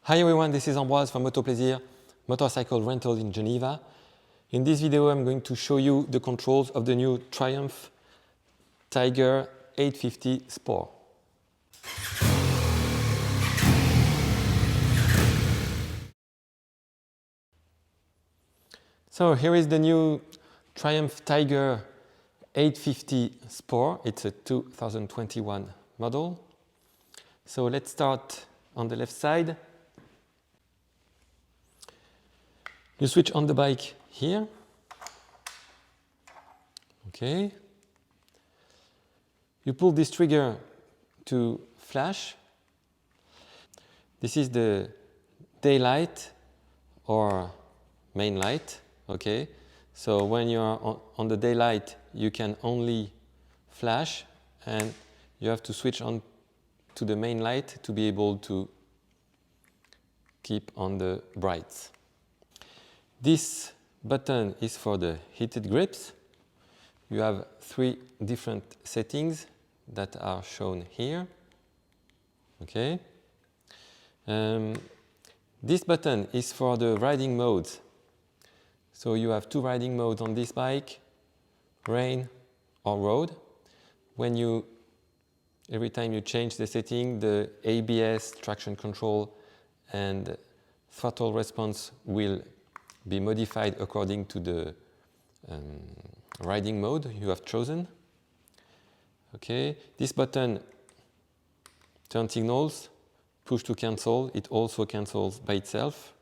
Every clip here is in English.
Hi everyone, this is Ambroise from Motoplaisir, motorcycle rental in Geneva. In this video I'm going to show you the controls of the new Triumph Tiger 850 Sport. So here is the new Triumph Tiger 850 Sport. It's a 2021 model. So let's start on the left side. You switch on the bike here. Okay. You pull this trigger to flash. This is the daylight or main light. Okay. So when you're on the daylight, you can only flash, and you have to switch on to the main light to be able to keep on the brights. This button is for the heated grips. You have 3 different settings that are shown here. Okay. This button is for the riding modes. So you have 2 riding modes on this bike, rain or road. Every time you change the setting, the ABS, traction control, and throttle response will be modified according to the riding mode you have chosen. Okay, this button turn signals, push to cancel. It also cancels by itself.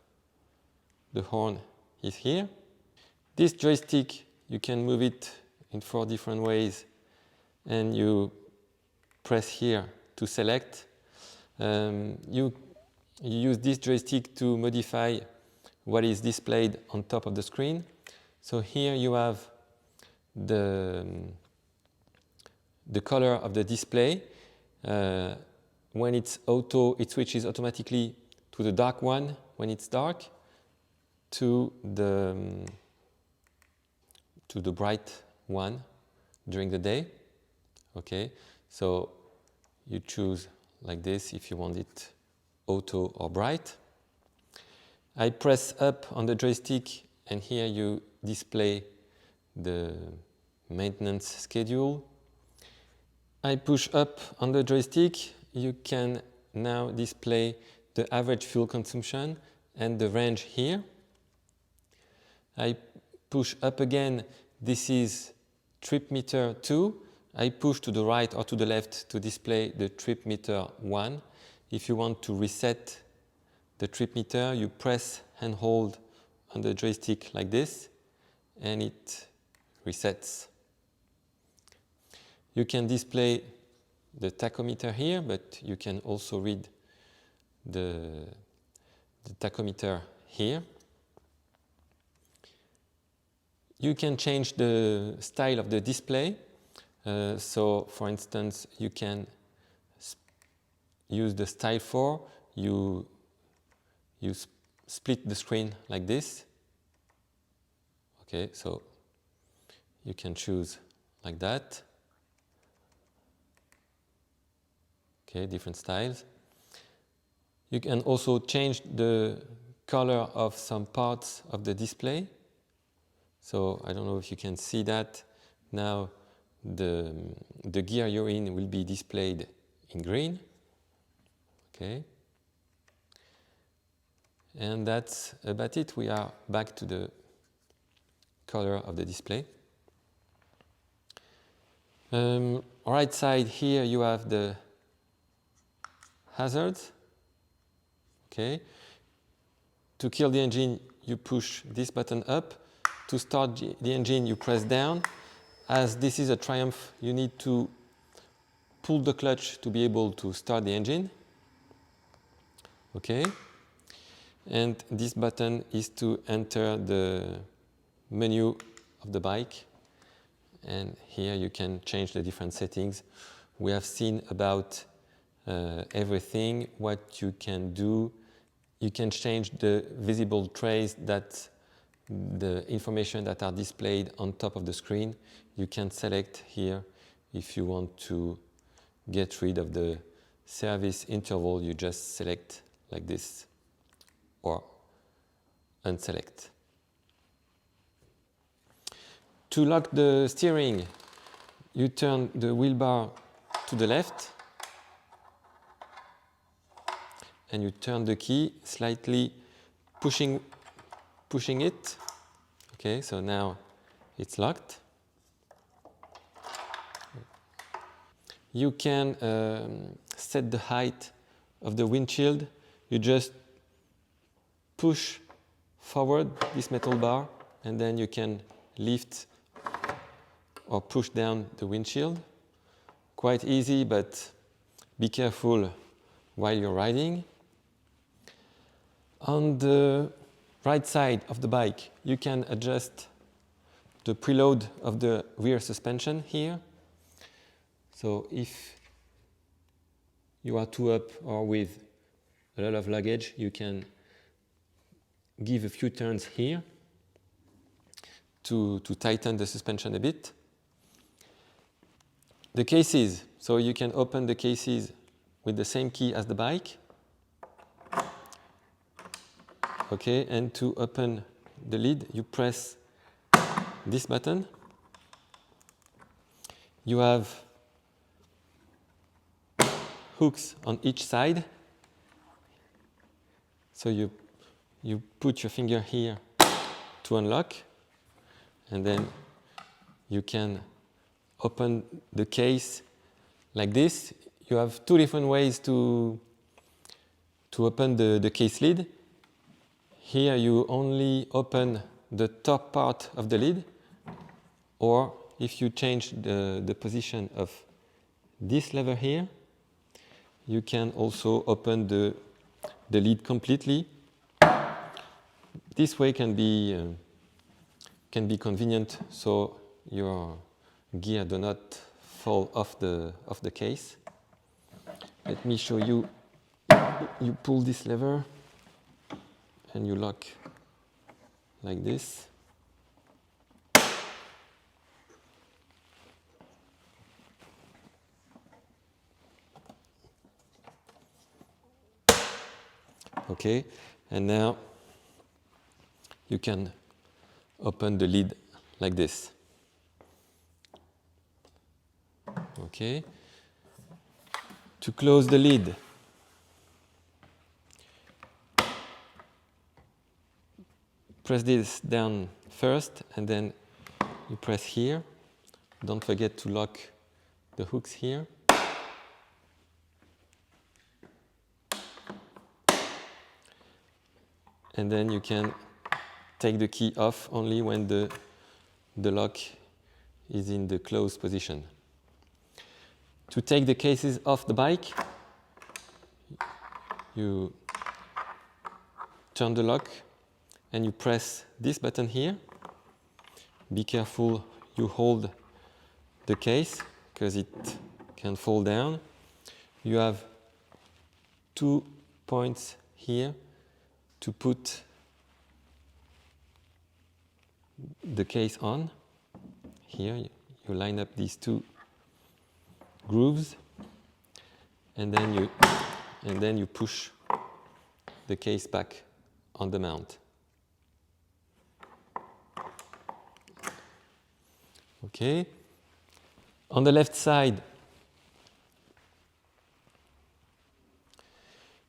The horn is here. This joystick, you can move it in 4 different ways, and you press here to select. You use this joystick to modify what is displayed on top of the screen. So here you have the color of the display. When it's auto, it switches automatically to the dark one when it's dark, to the bright one during the day. Okay, so you choose like this if you want it auto or bright. I press up on the joystick, and here you display the maintenance schedule. I push up on the joystick. You can now display the average fuel consumption and the range here. I push up again. This is trip meter 2. I push to the right or to the left to display the trip meter 1. If you want to reset the trip meter, you press and hold on the joystick like this, and it resets. You can display the tachometer here, but you can also read the tachometer here. You can change the style of the display. So, for instance, you can use the style 4. You split the screen like this. Okay, so you can choose like that. Okay, different styles. You can also change the color of some parts of the display. So I don't know if you can see that. Now the gear you're in will be displayed in green. Okay. And that's about it. We are back to the color of the display. Right side here you have the hazards. Okay. To kill the engine, you push this button up. To start the engine, you press down. As this is a Triumph, you need to pull the clutch to be able to start the engine. Okay. And this button is to enter the menu of the bike. And here you can change the different settings. We have seen about everything. What you can do, you can change the visible trays, that the information that are displayed on top of the screen. You can select here if you want to get rid of the service interval. You just select like this. or unselect. To lock the steering, you turn the wheel bar to the left and you turn the key, slightly pushing it. Okay, so now it's locked. You can set the height of the windshield. You just push forward this metal bar and then you can lift or push down the windshield. Quite easy, but be careful while you're riding. On the right side of the bike, you can adjust the preload of the rear suspension here. So if you are too up or with a lot of luggage, you can give a few turns here to tighten the suspension a bit. The cases, so you can open the cases with the same key as the bike. Okay, and to open the lid, you press this button. You have hooks on each side. So you put your finger here to unlock, and then you can open the case like this. You have two different ways to open the case lid. Here you only open the top part of the lid, or if you change the position of this lever here, you can also open the lid completely. This way can be convenient, so your gear do not fall off the case. Let me show you. You pull this lever and you lock like this. Okay, and now you can open the lid like this. Okay, to close the lid, press this down first and then you press here. Don't forget to lock the hooks here. And then you can take the key off only when the lock is in the closed position. To take the cases off the bike, you turn the lock and you press this button here. Be careful you hold the case because it can fall down. You have 2 points here to put the case on. Here you line up these 2 grooves and then you push the case back on the mount. Okay. On the left side,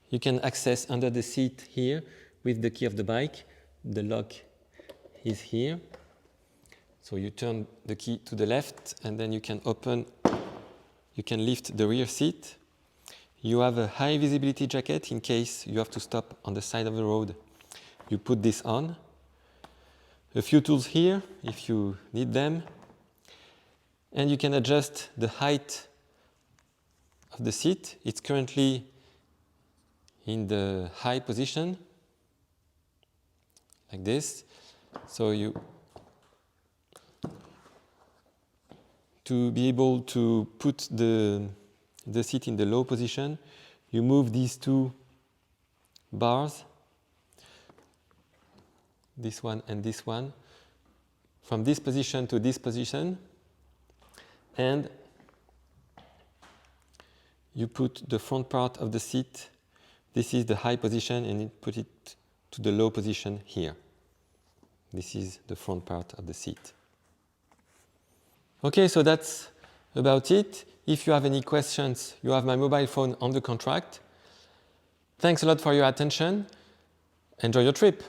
you can access under the seat here with the key of the bike. The lock is here. So you turn the key to the left and then you can lift the rear seat. You have a high visibility jacket in case you have to stop on the side of the road. You put this on. A few tools here if you need them. And you can adjust the height of the seat. It's currently in the high position, like this. So to be able to put the seat in the low position, you move these 2 bars, this one and this one, from this position to this position, and you put the front part of the seat. This is the high position, and you put it to the low position here. This is the front part of the seat. Okay, so that's about it. If you have any questions, you have my mobile phone on the contract. Thanks a lot for your attention. Enjoy your trip.